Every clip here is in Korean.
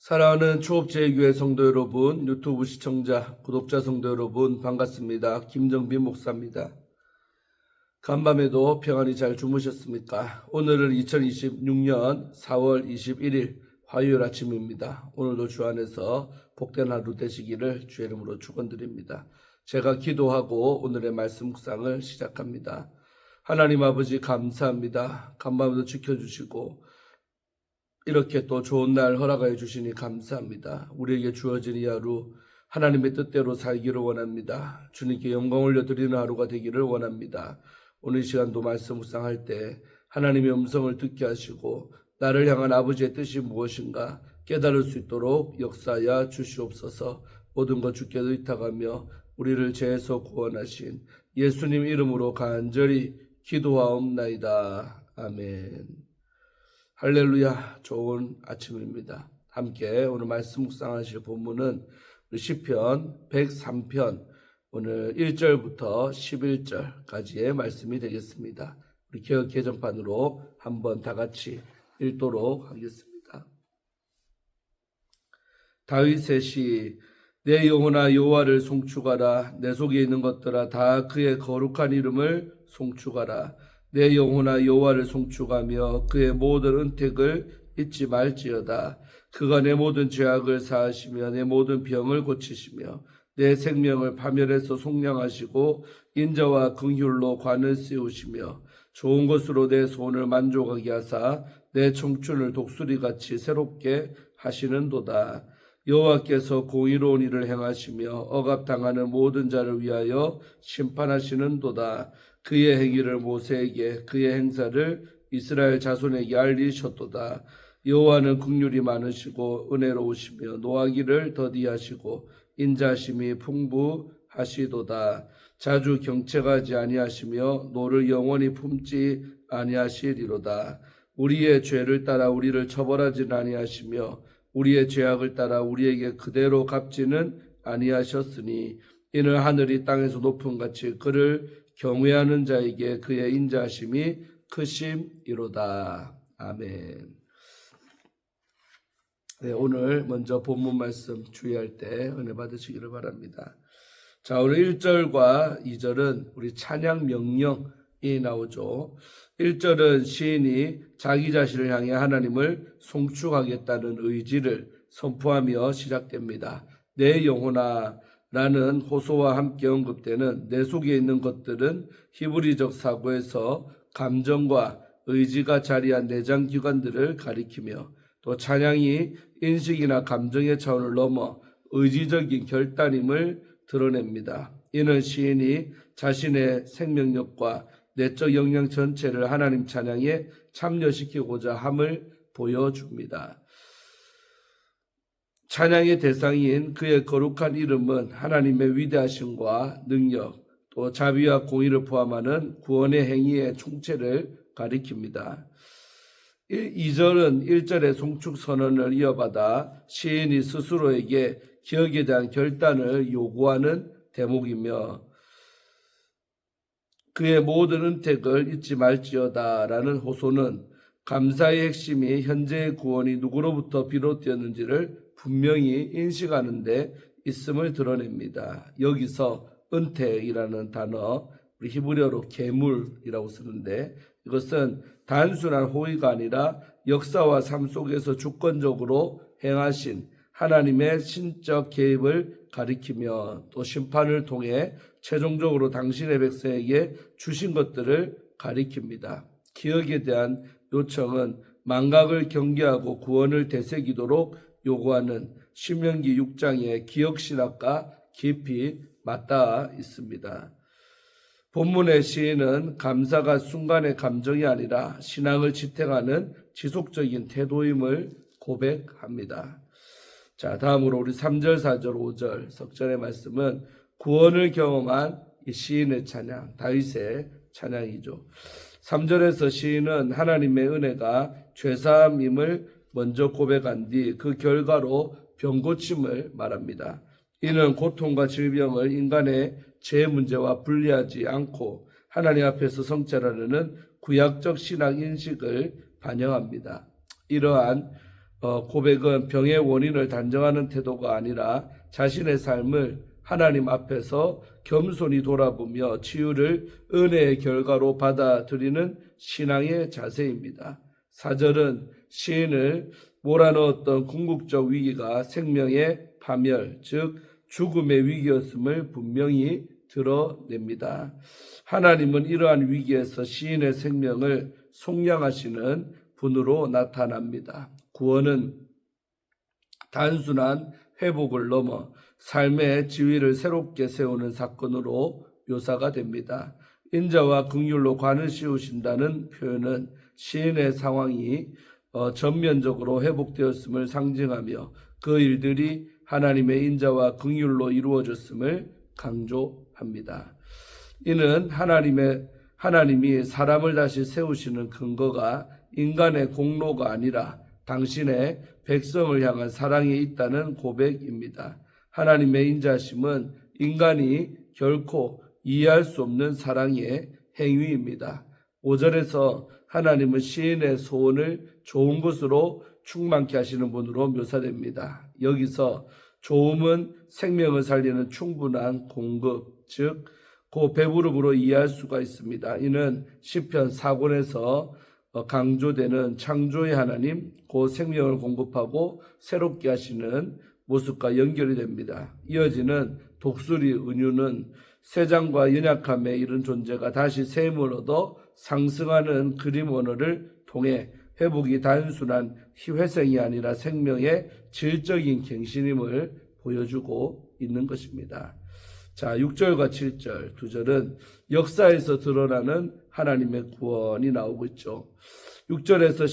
사랑하는 초업제일교회 성도 여러분, 유튜브 시청자, 구독자 성도 여러분 반갑습니다. 김정빈 목사입니다. 간밤에도 평안히 잘 주무셨습니까? 오늘은 2026년 4월 21일 화요일 아침입니다. 오늘도 주 안에서 복된 하루 되시기를 주의 이름으로 축원드립니다. 제가 기도하고 오늘의 말씀 묵상을 시작합니다. 하나님 아버지 감사합니다. 간밤에도 지켜주시고 이렇게 또 좋은 날 허락하여 주시니 감사합니다. 우리에게 주어진 이 하루 하나님의 뜻대로 살기를 원합니다. 주님께 영광 올려드리는 하루가 되기를 원합니다. 오늘 시간도 말씀 묵상할 때 하나님의 음성을 듣게 하시고 나를 향한 아버지의 뜻이 무엇인가 깨달을 수 있도록 역사하여 주시옵소서. 모든 것 주께 의탁하며 우리를 죄에서 구원하신 예수님 이름으로 간절히 기도하옵나이다. 아멘. 할렐루야. 좋은 아침입니다. 함께 오늘 말씀 묵상하실 본문은 시편 103편 오늘 1절부터 11절까지의 말씀이 되겠습니다. 우리 개역 개정판으로 한번 다 같이 읽도록 하겠습니다. 다윗의 시. 내 영혼아 여호와를 송축하라. 내 속에 있는 것들아 다 그의 거룩한 이름을 송축하라. 내 영혼아 여호와를 송축하며 그의 모든 은택을 잊지 말지어다. 그가 내 모든 죄악을 사하시며 내 모든 병을 고치시며 내 생명을 파멸해서 속량하시고 인자와 긍휼로 관을 세우시며 좋은 것으로 내 소원을 만족하게 하사 내 청춘을 독수리같이 새롭게 하시는도다. 여호와께서 공의로운 일을 행하시며 억압당하는 모든 자를 위하여 심판하시는도다. 그의 행위를 모세에게 그의 행사를 이스라엘 자손에게 알리셨도다. 여호와는 긍휼이 많으시고 은혜로우시며 노하기를 더디하시고 인자심이 풍부하시도다. 자주 경책하지 아니하시며 노를 영원히 품지 아니하시리로다. 우리의 죄를 따라 우리를 처벌하지 아니하시며 우리의 죄악을 따라 우리에게 그대로 갚지는 아니하셨으니 이는 하늘이 땅에서 높음 같이 그를 경외하는 자에게 그의 인자하심이 크심이로다. 아멘. 네, 오늘 먼저 본문 말씀 주의할 때 은혜 받으시기를 바랍니다. 자, 오늘 1절과 2절은 우리 찬양 명령이 나오죠. 1절은 시인이 자기 자신을 향해 하나님을 송축하겠다는 의지를 선포하며 시작됩니다. 내 영혼아 라는 호소와 함께 언급되는 내 속에 있는 것들은 히브리적 사고에서 감정과 의지가 자리한 내장 기관들을 가리키며 또 찬양이 인식이나 감정의 차원을 넘어 의지적인 결단임을 드러냅니다. 이는 시인이 자신의 생명력과 내적 역량 전체를 하나님 찬양에 참여시키고자 함을 보여줍니다. 찬양의 대상인 그의 거룩한 이름은 하나님의 위대하심과 능력, 또 자비와 공의를 포함하는 구원의 행위의 총체를 가리킵니다. 2절은 1절의 송축 선언을 이어받아 시인이 스스로에게 기억에 대한 결단을 요구하는 대목이며 그의 모든 은택을 잊지 말지어다 라는 호소는 감사의 핵심이 현재의 구원이 누구로부터 비롯되었는지를 분명히 인식하는 데 있음을 드러냅니다. 여기서 은택이라는 단어, 우리 히브리어로 계물이라고 쓰는데 이것은 단순한 호의가 아니라 역사와 삶 속에서 주권적으로 행하신 하나님의 신적 개입을 가리키며 또 심판을 통해 최종적으로 당신의 백성에게 주신 것들을 가리킵니다. 기억에 대한 요청은 망각을 경계하고 구원을 되새기도록 요구하는 신명기 6장의 기억신학과 깊이 맞닿아 있습니다. 본문의 시인은 감사가 순간의 감정이 아니라 신앙을 지탱하는 지속적인 태도임을 고백합니다. 자, 다음으로 우리 3절, 4절, 5절 석절의 말씀은 구원을 경험한 이 시인의 찬양, 다윗의 찬양이죠. 3절에서 시인은 하나님의 은혜가 죄사함임을 먼저 고백한 뒤 그 결과로 병고침을 말합니다. 이는 고통과 질병을 인간의 죄 문제와 분리하지 않고 하나님 앞에서 성찰하려는 구약적 신앙 인식을 반영합니다. 이러한 고백은 병의 원인을 단정하는 태도가 아니라 자신의 삶을 하나님 앞에서 겸손히 돌아보며 치유를 은혜의 결과로 받아들이는 신앙의 자세입니다. 4절은 시인을 몰아넣었던 궁극적 위기가 생명의 파멸, 즉 죽음의 위기였음을 분명히 드러냅니다. 하나님은 이러한 위기에서 시인의 생명을 속량하시는 분으로 나타납니다. 구원은 단순한 회복을 넘어 삶의 지위를 새롭게 세우는 사건으로 묘사가 됩니다. 인자와 긍휼로 관을 씌우신다는 표현은 시인의 상황이 전면적으로 회복되었음을 상징하며 그 일들이 하나님의 인자와 긍휼로 이루어졌음을 강조합니다. 이는 하나님이 사람을 다시 세우시는 근거가 인간의 공로가 아니라 당신의 백성을 향한 사랑에 있다는 고백입니다. 하나님의 인자심은 인간이 결코 이해할 수 없는 사랑의 행위입니다. 5절에서 하나님은 시인의 소원을 좋은 것으로 충만케 하시는 분으로 묘사됩니다. 여기서 좋음은 생명을 살리는 충분한 공급, 즉 그 배부름으로 이해할 수가 있습니다. 이는 시편 4권에서 강조되는 창조의 하나님, 그 생명을 공급하고 새롭게 하시는 모습과 연결이 됩니다. 이어지는 독수리 은유는 쇠장과 연약함에 이른 존재가 다시 샘을 얻어 상승하는 그림 언어를 통해 회복이 단순한 희회생이 아니라 생명의 질적인 갱신임을 보여주고 있는 것입니다. 자, 6절과 7절, 2절은 역사에서 드러나는 하나님의 구원이 나오고 있죠. 6절에서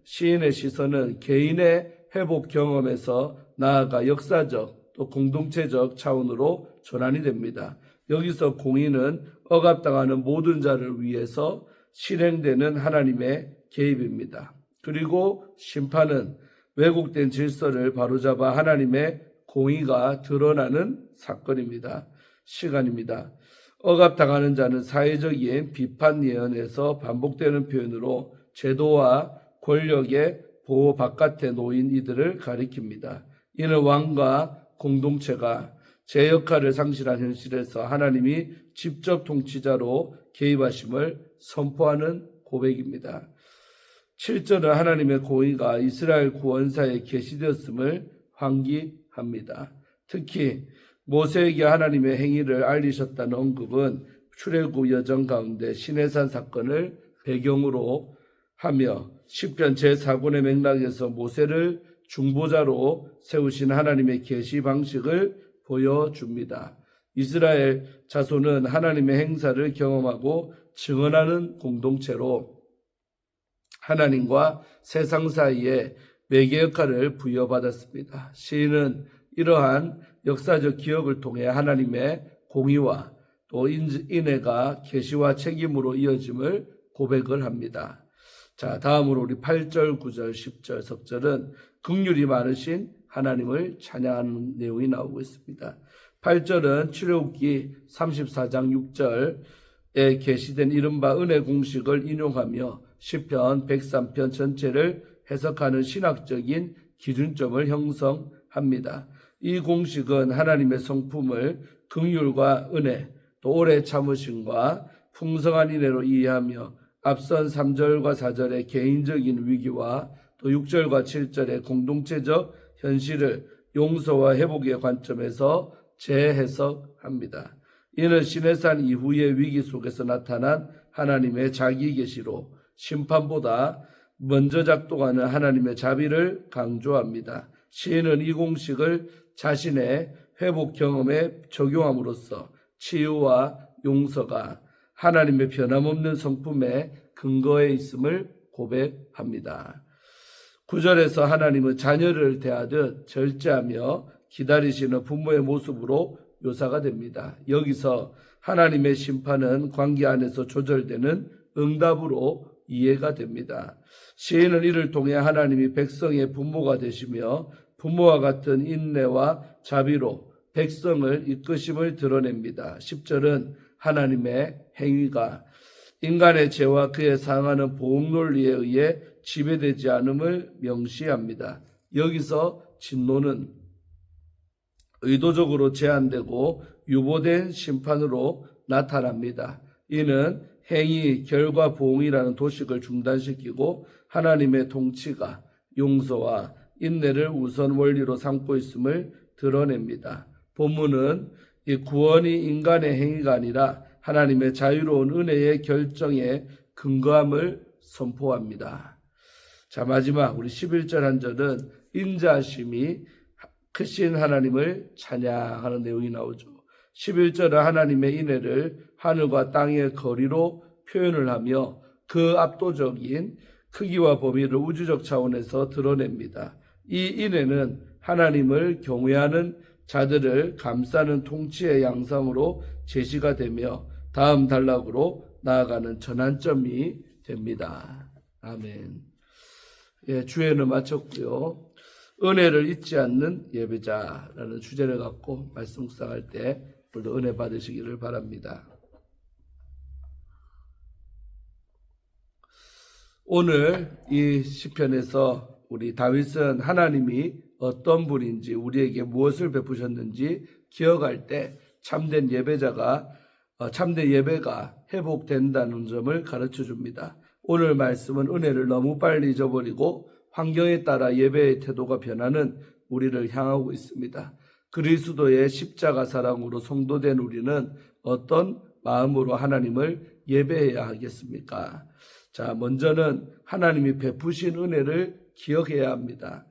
시인의 시선은 개인의 회복 경험에서 나아가 역사적 또 공동체적 차원으로 전환이 됩니다. 여기서 공의는 억압당하는 모든 자를 위해서 실행되는 하나님의 개입입니다. 그리고 심판은 왜곡된 질서를 바로잡아 하나님의 공의가 드러나는 사건입니다. 시간입니다. 억압당하는 자는 사회적인 비판 예언에서 반복되는 표현으로 제도와 권력의 보호 바깥에 놓인 이들을 가리킵니다. 이는 왕과 공동체가 제 역할을 상실한 현실에서 하나님이 직접 통치자로 개입하심을 선포하는 고백입니다. 7절은 하나님의 공의가 이스라엘 구원사에 계시되었음을 환기합니다. 특히 모세에게 하나님의 행위를 알리셨다는 언급은 출애굽 여정 가운데 시내산 사건을 배경으로 하며 시편 제4권의 맥락에서 모세를 중보자로 세우신 하나님의 계시 방식을 보여줍니다. 이스라엘 자손은 하나님의 행사를 경험하고 증언하는 공동체로 하나님과 세상 사이에 매개 역할을 부여받았습니다. 시인은 이러한 역사적 기억을 통해 하나님의 공의와 또 인애가 계시와 책임으로 이어짐을 고백을 합니다. 자, 다음으로 우리 8절, 9절, 10절, 석절은 긍휼이 많으신 하나님을 찬양하는 내용이 나오고 있습니다. 8절은 출애굽기 34장 6절에 게시된 이른바 은혜 공식을 인용하며 시편 103편 전체를 해석하는 신학적인 기준점을 형성합니다. 이 공식은 하나님의 성품을 긍휼과 은혜, 또 오래 참으심과 풍성한 인애로 이해하며 앞선 3절과 4절의 개인적인 위기와 또 6절과 7절의 공동체적 현실을 용서와 회복의 관점에서 재해석합니다. 이는 시내산 이후의 위기 속에서 나타난 하나님의 자기 계시로 심판보다 먼저 작동하는 하나님의 자비를 강조합니다. 시인은 이 공식을 자신의 회복 경험에 적용함으로써 치유와 용서가 하나님의 변함없는 성품의 근거에 있음을 고백합니다. 9절에서 하나님은 자녀를 대하듯 절제하며 기다리시는 부모의 모습으로 묘사가 됩니다. 여기서 하나님의 심판은 관계 안에서 조절되는 응답으로 이해가 됩니다. 시인은 이를 통해 하나님이 백성의 부모가 되시며 부모와 같은 인내와 자비로 백성을 이끄심을 드러냅니다. 10절은 하나님의 행위가 인간의 죄와 그에 상하는 보험 논리에 의해 지배되지 않음을 명시합니다. 여기서 진노는 의도적으로 제한되고 유보된 심판으로 나타납니다. 이는 행위, 결과, 보응이라는 도식을 중단시키고 하나님의 통치가 용서와 인내를 우선 원리로 삼고 있음을 드러냅니다. 본문은 이 구원이 인간의 행위가 아니라 하나님의 자유로운 은혜의 결정에 근거함을 선포합니다. 자, 마지막 우리 11절 한 절은 인자하심이 크신 하나님을 찬양하는 내용이 나오죠. 11절은 하나님의 인애를 하늘과 땅의 거리로 표현을 하며 그 압도적인 크기와 범위를 우주적 차원에서 드러냅니다. 이 인애는 하나님을 경외하는 자들을 감싸는 통치의 양상으로 제시가 되며 다음 단락으로 나아가는 전환점이 됩니다. 아멘. 예, 주예는 마쳤고요. 은혜를 잊지 않는 예배자라는 주제를 갖고 말씀 묵상할 때 오늘도 은혜 받으시기를 바랍니다. 오늘 이 시편에서 우리 다윗은 하나님이 어떤 분인지 우리에게 무엇을 베푸셨는지 기억할 때 참된 예배가 회복된다는 점을 가르쳐 줍니다. 오늘 말씀은 은혜를 너무 빨리 잊어버리고 환경에 따라 예배의 태도가 변하는 우리를 향하고 있습니다. 그리스도의 십자가 사랑으로 성도된 우리는 어떤 마음으로 하나님을 예배해야 하겠습니까? 자, 먼저는 하나님이 베푸신 은혜를 기억해야 합니다.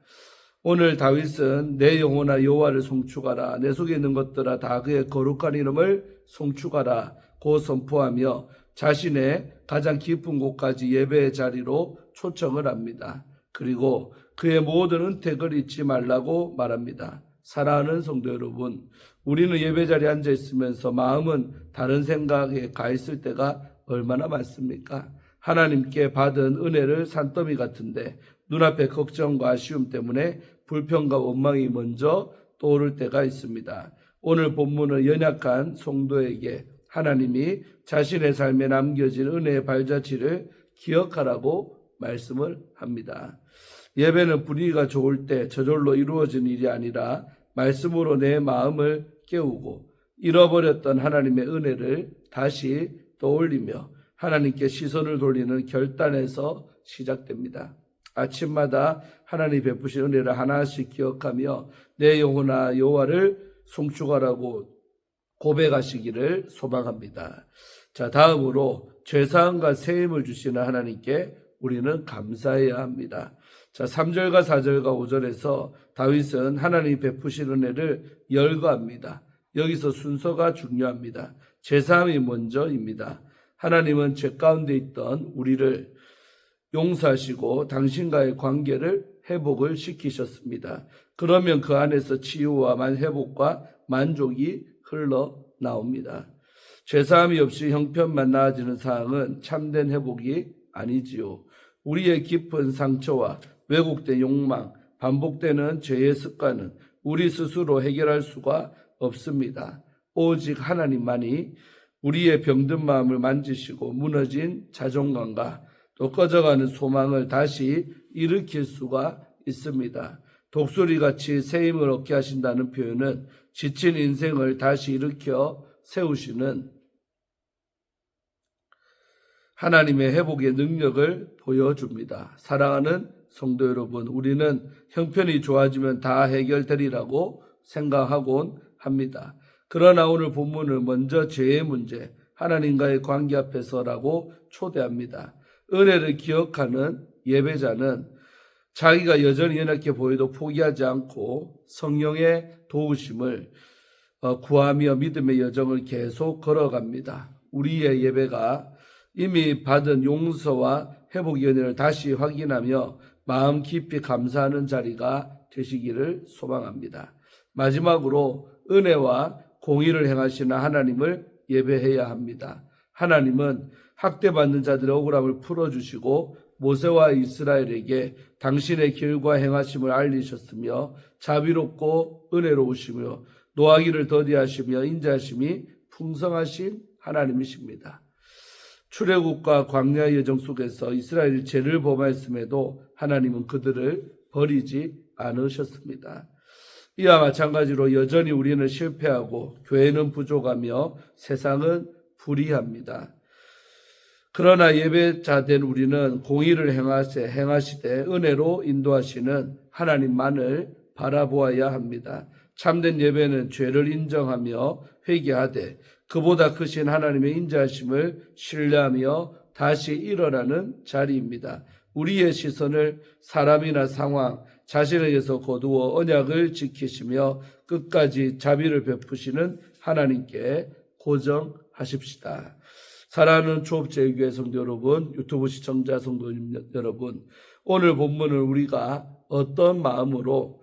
오늘 다윗은 내 영혼아 여호와를 송축하라, 내 속에 있는 것들아 다 그의 거룩한 이름을 송축하라 고 선포하며 자신의 가장 깊은 곳까지 예배의 자리로 초청을 합니다. 그리고 그의 모든 은택을 잊지 말라고 말합니다. 사랑하는 성도 여러분, 우리는 예배 자리에 앉아 있으면서 마음은 다른 생각에 가 있을 때가 얼마나 많습니까? 하나님께 받은 은혜를 산더미 같은데 눈앞의 걱정과 아쉬움 때문에 불평과 원망이 먼저 떠오를 때가 있습니다. 오늘 본문은 연약한 성도에게 하나님이 자신의 삶에 남겨진 은혜의 발자취를 기억하라고 말씀을 합니다. 예배는 분위기가 좋을 때 저절로 이루어진 일이 아니라 말씀으로 내 마음을 깨우고 잃어버렸던 하나님의 은혜를 다시 떠올리며 하나님께 시선을 돌리는 결단에서 시작됩니다. 아침마다 하나님 베푸신 은혜를 하나씩 기억하며 내 영혼아 여호와를 송축하라고 고백하시기를 소망합니다. 자, 다음으로 죄사함과 세임을 주시는 하나님께 우리는 감사해야 합니다. 자, 3절과 4절과 5절에서 다윗은 하나님이 베푸신 은혜를 열거합니다. 여기서 순서가 중요합니다. 죄사함이 먼저입니다. 하나님은 죄 가운데 있던 우리를 용서하시고 당신과의 관계를 회복을 시키셨습니다. 그러면 그 안에서 치유와 회복과 만족이 흘러나옵니다. 죄사함이 없이 형편만 나아지는 사항은 참된 회복이 아니지요. 우리의 깊은 상처와 왜곡된 욕망, 반복되는 죄의 습관은 우리 스스로 해결할 수가 없습니다. 오직 하나님만이 우리의 병든 마음을 만지시고 무너진 자존감과 또 꺼져가는 소망을 다시 일으킬 수가 있습니다. 독수리같이 새 힘을 얻게 하신다는 표현은 지친 인생을 다시 일으켜 세우시는 하나님의 회복의 능력을 보여줍니다. 사랑하는 성도 여러분, 우리는 형편이 좋아지면 다 해결되리라고 생각하곤 합니다. 그러나 오늘 본문은 먼저 죄의 문제, 하나님과의 관계 앞에서라고 초대합니다. 은혜를 기억하는 예배자는 자기가 여전히 연약해 보여도 포기하지 않고 성령의 도우심을 구하며 믿음의 여정을 계속 걸어갑니다. 우리의 예배가 이미 받은 용서와 회복의 은혜를 다시 확인하며 마음 깊이 감사하는 자리가 되시기를 소망합니다. 마지막으로 은혜와 공의를 행하시는 하나님을 예배해야 합니다. 하나님은 학대받는 자들의 억울함을 풀어주시고 모세와 이스라엘에게 당신의 길과 행하심을 알리셨으며 자비롭고 은혜로우시며 노하기를 더디하시며 인자하심이 풍성하신 하나님이십니다. 출애굽과 광야 여정 속에서 이스라엘이 죄를 범하였음에도 하나님은 그들을 버리지 않으셨습니다. 이와 마찬가지로 여전히 우리는 실패하고 교회는 부족하며 세상은 불의합니다. 그러나 예배자된 우리는 공의를 행하시되 은혜로 인도하시는 하나님만을 바라보아야 합니다. 참된 예배는 죄를 인정하며 회개하되 그보다 크신 하나님의 인자하심을 신뢰하며 다시 일어나는 자리입니다. 우리의 시선을 사람이나 상황, 자신에게서 거두어 언약을 지키시며 끝까지 자비를 베푸시는 하나님께 고정하십시다. 사랑하는 초업제일교회 성도 여러분, 유튜브 시청자 성도 여러분, 오늘 본문을 우리가 어떤 마음으로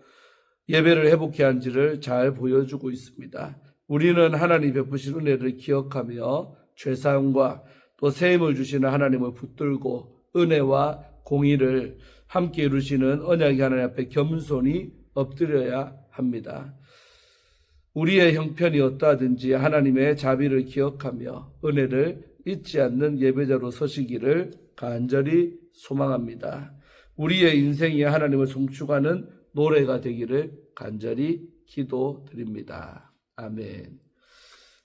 예배를 회복해야 하는지를 잘 보여주고 있습니다. 우리는 하나님 베푸신 은혜를 기억하며 죄사함과 또 세임을 주시는 하나님을 붙들고 은혜와 공의를 함께 이루시는 언약의 하나님 앞에 겸손히 엎드려야 합니다. 우리의 형편이 어떠하든지 하나님의 자비를 기억하며 은혜를 잊지 않는 예배자로 서시기를 간절히 소망합니다. 우리의 인생이 하나님을 송축하는 노래가 되기를 간절히 기도드립니다. 아멘.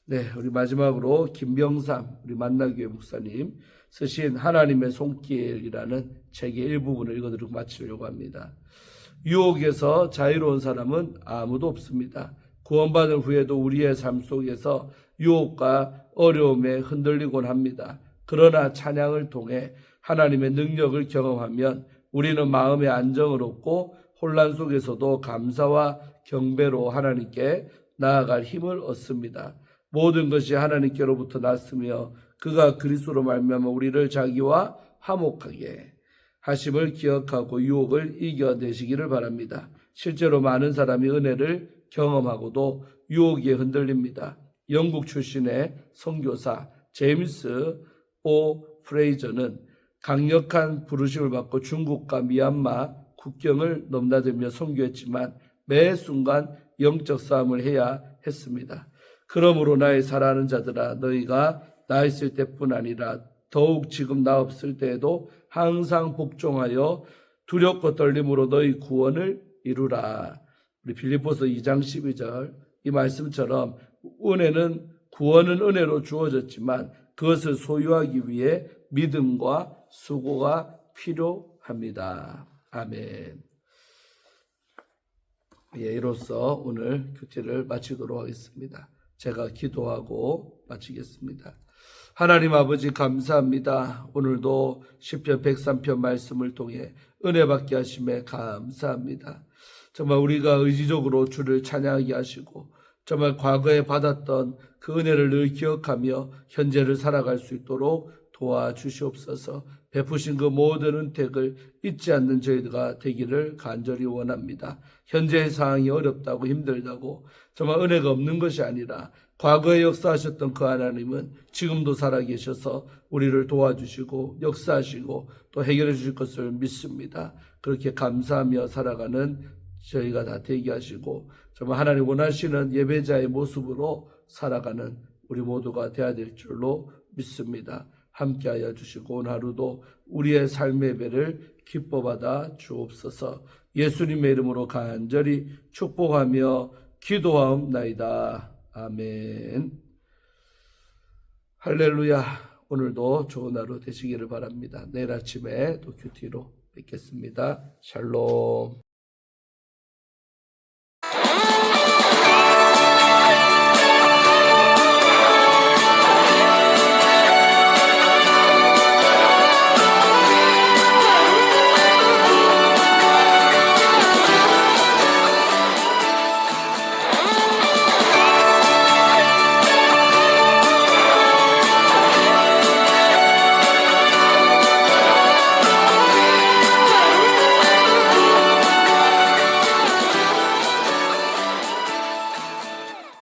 네, 우리 마지막으로 김병삼 우리 만나교회 목사님 쓰신 하나님의 손길이라는 책의 일부분을 읽어드리고 마치려고 합니다. 유혹에서 자유로운 사람은 아무도 없습니다. 구원받은 후에도 우리의 삶 속에서 유혹과 어려움에 흔들리곤 합니다. 그러나 찬양을 통해 하나님의 능력을 경험하면 우리는 마음의 안정을 얻고 혼란 속에서도 감사와 경배로 하나님께 나아갈 힘을 얻습니다. 모든 것이 하나님께로부터 났으며 그가 그리스도로 말미암아 우리를 자기와 화목하게 하심을 기억하고 유혹을 이겨내시기를 바랍니다. 실제로 많은 사람이 은혜를 경험하고도 유혹에 흔들립니다. 영국 출신의 선교사 제임스 오 프레이저는 강력한 부르심을 받고 중국과 미얀마 국경을 넘나들며 선교했지만 매 순간 영적 싸움을 해야 했습니다. 그러므로 나의 사랑하는 자들아, 너희가 나 있을 때뿐 아니라 더욱 지금 나 없을 때에도 항상 복종하여 두렵고 떨림으로 너희 구원을 이루라. 우리 빌립보서 2장 12절 이 말씀처럼 구원은 은혜로 주어졌지만 그것을 소유하기 위해 믿음과 수고가 필요합니다. 아멘. 예, 이로써 오늘 큐티를 마치도록 하겠습니다. 제가 기도하고 마치겠습니다. 하나님 아버지 감사합니다. 오늘도 시편 103편 말씀을 통해 은혜 받게 하심에 감사합니다. 정말 우리가 의지적으로 주를 찬양하게 하시고 정말 과거에 받았던 그 은혜를 늘 기억하며 현재를 살아갈 수 있도록 도와주시옵소서. 베푸신 그 모든 은택을 잊지 않는 저희가 되기를 간절히 원합니다. 현재의 상황이 어렵다고 힘들다고 정말 은혜가 없는 것이 아니라 과거에 역사하셨던 그 하나님은 지금도 살아계셔서 우리를 도와주시고 역사하시고 또 해결해 주실 것을 믿습니다. 그렇게 감사하며 살아가는 저희가 다 되게 하시고 정말 하나님 원하시는 예배자의 모습으로 살아가는 우리 모두가 되어야 될 줄로 믿습니다. 함께하여 주시고 오늘 하루도 우리의 삶의 예배를 기뻐받아 주옵소서. 예수님의 이름으로 간절히 축복하며 기도하옵나이다. 아멘. 할렐루야. 오늘도 좋은 하루 되시기를 바랍니다. 내일 아침에 또 큐티로 뵙겠습니다. 샬롬.